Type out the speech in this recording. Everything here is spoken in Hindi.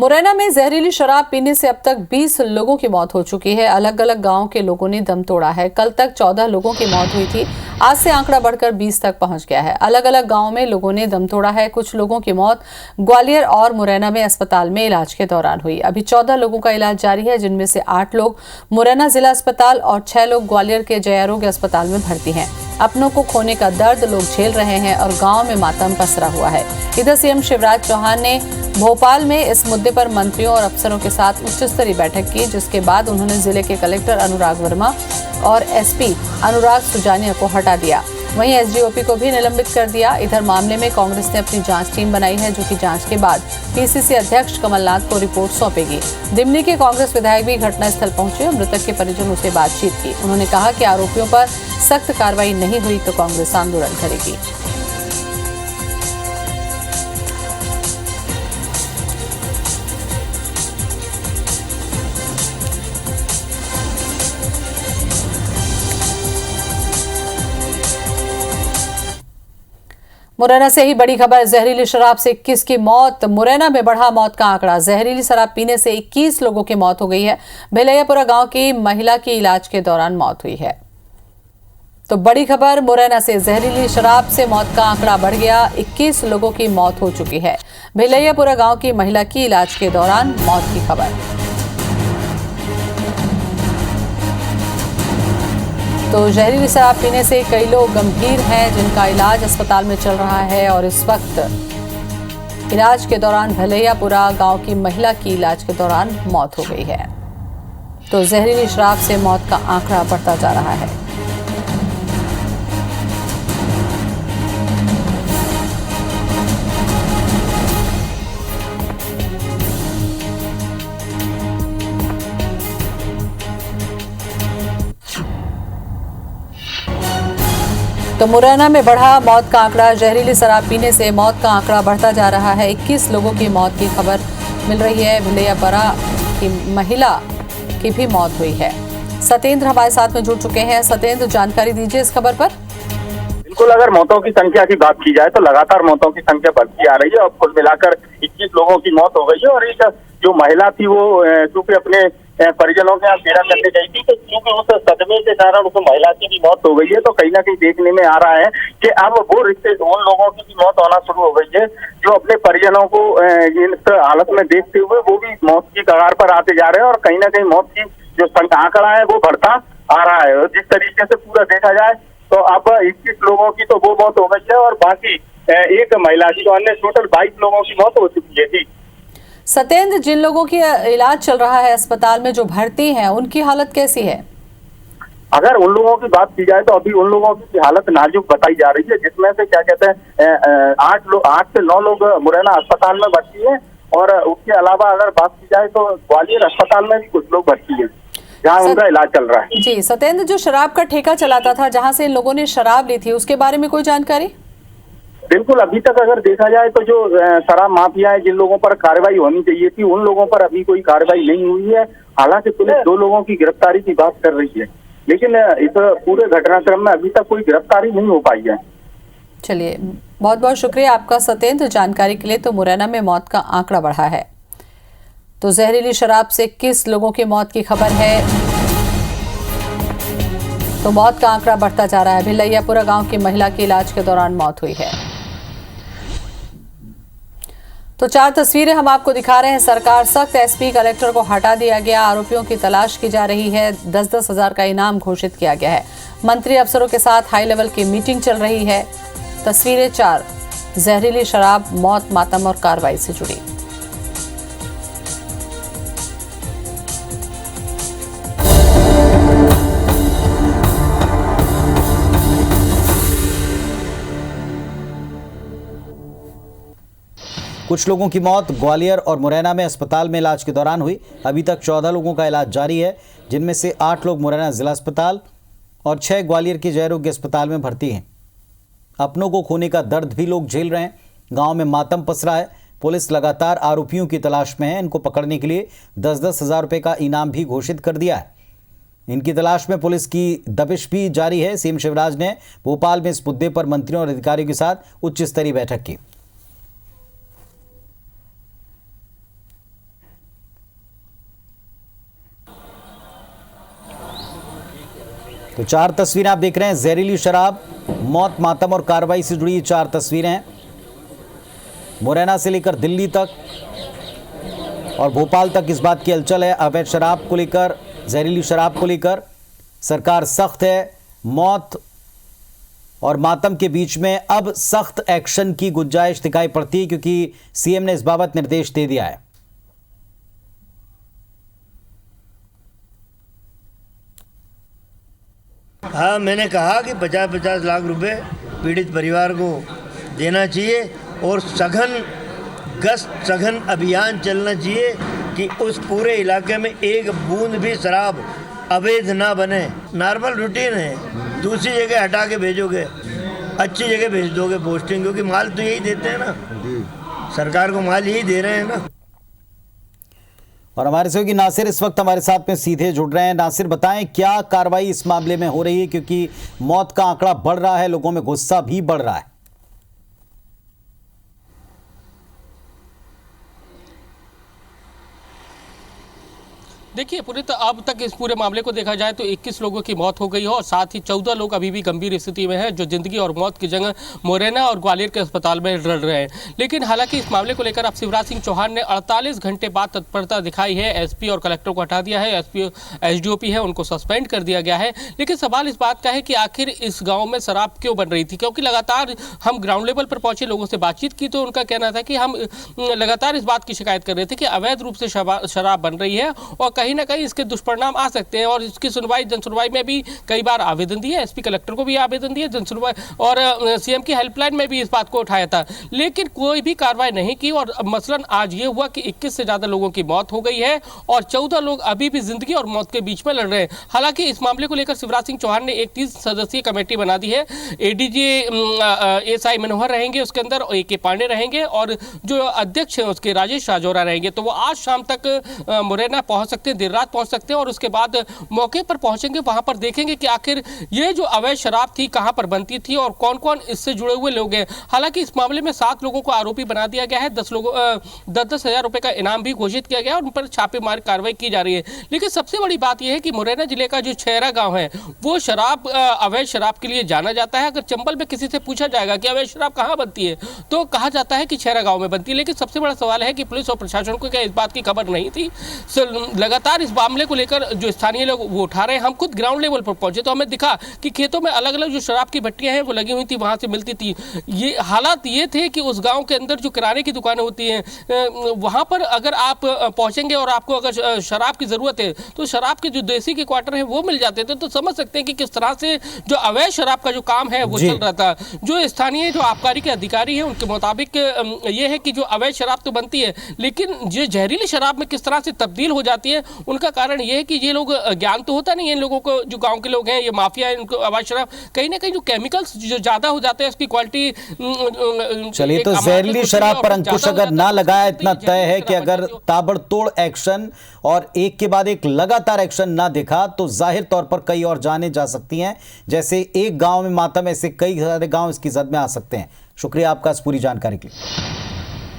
मुरैना में जहरीली शराब पीने से अब तक 20 लोगों की मौत हो चुकी है। अलग अलग गांव के लोगों ने दम तोड़ा है। कल तक 14 लोगों की मौत हुई थी। आज से आंकड़ा बढ़कर 20 तक पहुंच गया है। अलग अलग गांव में लोगों ने दम तोड़ा है। कुछ लोगों की मौत ग्वालियर और मुरैना में अस्पताल में इलाज के दौरान हुई। अभी 14 लोगों का इलाज जारी है, जिनमें से 8 लोग मुरैना जिला अस्पताल और 6 लोग ग्वालियर के जय आरोग्य अस्पताल में भर्ती हैं। अपनों को खोने का दर्द लोग झेल रहे हैं और गांव में मातम पसरा हुआ है। इधर सीएम शिवराज चौहान ने भोपाल में इस मुद्दे पर मंत्रियों और अफसरों के साथ उच्च स्तरीय बैठक की, जिसके बाद उन्होंने जिले के कलेक्टर अनुराग वर्मा और एसपी अनुराग सुजानिया को हटा दिया। वहीं एसडीओपी को भी निलंबित कर दिया। इधर मामले में कांग्रेस ने अपनी जांच टीम बनाई है, जो कि जांच के बाद पीसीसी अध्यक्ष कमलनाथ को रिपोर्ट सौंपेगी। दिमनी के कांग्रेस विधायक भी घटनास्थल पहुंचे और मृतक के परिजनों से बातचीत की। उन्होंने कहा कि आरोपियों पर सख्त कार्रवाई नहीं हुई तो कांग्रेस आंदोलन करेगी। मुरैना से ही बड़ी खबर। जहरीली शराब से 21 की मौत। मुरैना में बढ़ा मौत का आंकड़ा। जहरीली शराब पीने से 21 लोगों की मौत हो गई है। भेलैयापुरा गांव की महिला की इलाज के दौरान मौत हुई है। तो बड़ी खबर मुरैना से, जहरीली शराब से मौत का आंकड़ा बढ़ गया। 21 लोगों की मौत हो चुकी है। भेलैयापुरा गांव की महिला की इलाज के दौरान मौत की खबर। तो जहरीली शराब पीने से कई लोग गंभीर हैं, जिनका इलाज अस्पताल में चल रहा है और इस वक्त इलाज के दौरान भेलैयापुरा गांव की महिला की इलाज के दौरान मौत हो गई है। तो जहरीली शराब से मौत का आंकड़ा बढ़ता जा रहा है। तो मुरैना में बढ़ा मौत का आंकड़ा। जहरीली शराब पीने से मौत का आंकड़ा बढ़ता जा रहा है। 21 लोगों की मौत की खबर मिल रही है। भेलैयापुरा की महिला की भी मौत हुई है। सतेंद्र हमारे साथ में जुड़ चुके हैं। सतेंद्र, जानकारी दीजिए इस खबर पर। बिल्कुल, अगर मौतों की संख्या की बात की जाए तो लगातार मौतों की संख्या बढ़ती आ रही है और कुल मिलाकर 21 लोगों की मौत हो गई है। और एक जो महिला थी वो चूंकि अपने परिजनों के यहाँ डेरा करने गई थी, तो चूंकि उस सदमे के कारण उस महिला की भी मौत हो गई है। तो कहीं ना कहीं देखने में आ रहा है कि अब वो रिश्ते उन लोगों की भी मौत होना शुरू हो गई है, जो अपने परिजनों को इस हालत में देखते हुए वो भी मौत की कगार पर आते जा रहे हैं। और कहीं ना कहीं मौत की जो आंकड़ा है वो बढ़ता आ रहा है। जिस तरीके से पूरा देखा जाए तो अब 21 लोगों की तो वो मौत हो गई है और बाकी एक महिला की, तो अन्य टोटल 22 लोगों की मौत हो चुकी है। जी सतेंद्र, जिन लोगों की इलाज चल रहा है अस्पताल में, जो भर्ती हैं, उनकी हालत कैसी है? अगर उन लोगों की बात की जाए तो अभी उन लोगों की हालत नाजुक बताई जा रही है, जिसमें से क्या कहते हैं 8 से 9 लोग मुरैना अस्पताल में भर्ती हैं। और उसके अलावा अगर बात की जाए तो ग्वालियर अस्पताल में भी कुछ लोग भर्ती हैं, जहाँ उनका इलाज चल रहा है। जी सतेंद्र, जो शराब का ठेका चलाता था, जहां से इन लोगों ने शराब ली थी, उसके बारे में कोई जानकारी? बिल्कुल, अभी तक अगर देखा जाए तो जो शराब माफिया है, जिन लोगों पर कार्रवाई होनी चाहिए थी, उन लोगों पर अभी कोई कार्रवाई नहीं हुई है। हालांकि पुलिस 2 लोगों की गिरफ्तारी की बात कर रही है, लेकिन इस पूरे घटनाक्रम में अभी तक कोई गिरफ्तारी नहीं हो पाई है। चलिए, बहुत बहुत शुक्रिया आपका सतेंद्र जानकारी के लिए। तो मुरैना में मौत का आंकड़ा बढ़ा है। तो जहरीली शराब से 21 लोगों की मौत की खबर है। तो मौत का आंकड़ा बढ़ता जा रहा है। भेलैयापुरा गांव की महिला की इलाज के दौरान मौत हुई है। तो 4 तस्वीरें हम आपको दिखा रहे हैं। सरकार सख्त, एसपी कलेक्टर को हटा दिया गया। आरोपियों की तलाश की जा रही है। 10-10 हजार का इनाम घोषित किया गया है। मंत्री अफसरों के साथ हाई लेवल की मीटिंग चल रही है। तस्वीरें 4, जहरीली शराब, मौत, मातम और कार्रवाई से जुड़ी। कुछ लोगों की मौत ग्वालियर और मुरैना में अस्पताल में इलाज के दौरान हुई। अभी तक 14 लोगों का इलाज जारी है, जिनमें से 8 लोग मुरैना जिला अस्पताल और 6 ग्वालियर के जय आरोग्य अस्पताल में भर्ती हैं। अपनों को खोने का दर्द भी लोग झेल रहे हैं। गांव में मातम पसरा है। पुलिस लगातार आरोपियों की तलाश में है। इनको पकड़ने के लिए 10-10 हजार रुपये का इनाम भी घोषित कर दिया है। इनकी तलाश में पुलिस की दबिश भी जारी है। सीएम शिवराज ने भोपाल में इस मुद्दे पर मंत्रियों और अधिकारियों के साथ उच्च स्तरीय बैठक की। तो 4 तस्वीरें आप देख रहे हैं, जहरीली शराब, मौत, मातम और कार्रवाई से जुड़ी 4 तस्वीरें हैं। मुरैना से लेकर दिल्ली तक और भोपाल तक इस बात की हलचल है। अवैध शराब को लेकर, जहरीली शराब को लेकर सरकार सख्त है। मौत और मातम के बीच में अब सख्त एक्शन की गुंजाइश दिखाई पड़ती है, क्योंकि सीएम ने इस बाबत निर्देश दे दिया है। हाँ, मैंने कहा कि 50-50 लाख रुपए पीड़ित परिवार को देना चाहिए और सघन अभियान चलना चाहिए कि उस पूरे इलाके में एक बूंद भी शराब अवैध ना बने। नॉर्मल रूटीन है, दूसरी जगह हटा के भेजोगे, अच्छी जगह भेज दोगे पोस्टिंग, क्योंकि माल तो यही देते हैं ना, सरकार को माल यही दे रहे हैं ना। और हमारे सहयोगी नासिर इस वक्त हमारे साथ में सीधे जुड़ रहे हैं। नासिर, बताएं क्या कार्रवाई इस मामले में हो रही है, क्योंकि मौत का आंकड़ा बढ़ रहा है, लोगों में गुस्सा भी बढ़ रहा है। देखिए पुनीत, अब तक इस पूरे मामले को देखा जाए तो 21 लोगों की मौत हो गई है और साथ ही 14 लोग अभी भी गंभीर स्थिति में हैं, जो जिंदगी और मौत की जंग मुरैना और ग्वालियर के अस्पताल में लड़ रहे हैं। लेकिन हालांकि इस मामले को लेकर अब शिवराज सिंह चौहान ने 48 घंटे बाद तत्परता दिखाई है। एसपी और कलेक्टर को हटा दिया है, एसपी एसडीओपी है उनको सस्पेंड कर दिया गया है। लेकिन सवाल इस बात का है कि आखिर इस गाँव में शराब क्यों बन रही थी, क्योंकि लगातार हम ग्राउंड लेवल पर पहुंचे, लोगों से बातचीत की तो उनका कहना था कि हम लगातार इस बात की शिकायत कर रहे थे कि अवैध रूप से शराब बन रही है और कहीं ना कहीं इसके दुष्परिणाम आ सकते हैं। और इसकी जनसुनवाई में भी कई बार आवेदन दिए, एसपी कलेक्टर को भी आवेदन दिए, जनसुनवाई और सीएम की हेल्पलाइन में भी इस बात को उठाया था, लेकिन कोई भी कार्रवाई नहीं की। और मसलन आज ये हुआ कि 21 से ज्यादा लोगों की मौत हो गई है और 14 लोग अभी भी जिंदगी और मौत के बीच में लड़ रहे हैं। हालांकि इस मामले को लेकर शिवराज सिंह चौहान ने एक 30 सदस्यीय कमेटी बना दी है। एडीजी एसआई मनोहर रहेंगे उसके अंदर, AK पांडे रहेंगे और जो अध्यक्ष हैं उसके राजेश राजौरा रहेंगे। तो वो आज शाम तक मुरैना पहुंच सकते हैं, देर रात पहुंच सकते हैं और उसके बाद मौके पर पहुंचेंगे, वहां पर देखेंगे कि आखिर ये जो अवैध शराब थी कहां पर बनती थी और कौन कौन इससे जुड़े हुए लोग हैं। हालांकि इस मामले में 7 लोगों को आरोपी बना दिया गया है, 10 हजार रुपए का इनाम भी घोषित किया गया और उन पर छापेमारी कार्रवाई की जा रही है। लेकिन सबसे बड़ी बात यह है कि मुरैना जिले का जो छेरा गांव है वो अवैध शराब के लिए जाना जाता है। अगर चंबल में किसी से पूछा जाएगा कि अवैध शराब कहां बनती है तो कहा जाता है कि छेरा गांव में बनती है। लेकिन सबसे बड़ा सवाल है कि पुलिस और प्रशासन को क्या इस बात की खबर नहीं थी। लगातार इस मामले को लेकर जो स्थानीय लोग वो उठा रहे हैं। हम खुद ग्राउंड लेवल पर पहुंचे तो हमें दिखा कि खेतों में अलग अलग जो शराब की भट्टियां हैं वो लगी हुई थी, वहां से मिलती थी। ये हालात ये थे कि उस गांव के अंदर जो किराने की दुकानें होती हैं वहां पर अगर आप पहुंचेंगे और आपको अगर शराब की जरूरत है तो शराब के जो देसी के क्वार्टर हैं वो मिल जाते थे। तो समझ सकते हैं कि किस तरह से जो अवैध शराब का जो काम है वो चल रहा था। जो स्थानीय जो आबकारी के अधिकारी हैं उनके मुताबिक ये है कि जो अवैध शराब तो बनती है लेकिन जो जहरीली शराब में किस तरह से तब्दील हो जाती है उनका कारण ये है कि ये लोग ज्ञान तो होता नहीं है इन लोगों को, जो गांव के लोग हैं ये माफिया है, इनको अवैध शराब कहीं ना कहीं जो केमिकल्स जो ज्यादा हो जाते हैं उसकी क्वालिटी। चलिए, तो जहरीली शराब पर अंकुश अगर ना लगाया, इतना तय है कि अगर ताबड़तोड़ एक्शन और एक के बाद एक लगातार एक्शन ना दिखा तो जाहिर तौर पर कई और जानें जा सकती हैं। जैसे एक गांव में मातम, ऐसे कई सारे गांव इसकी जद में आ सकते हैं। शुक्रिया आपका इस पूरी जानकारी के लिए।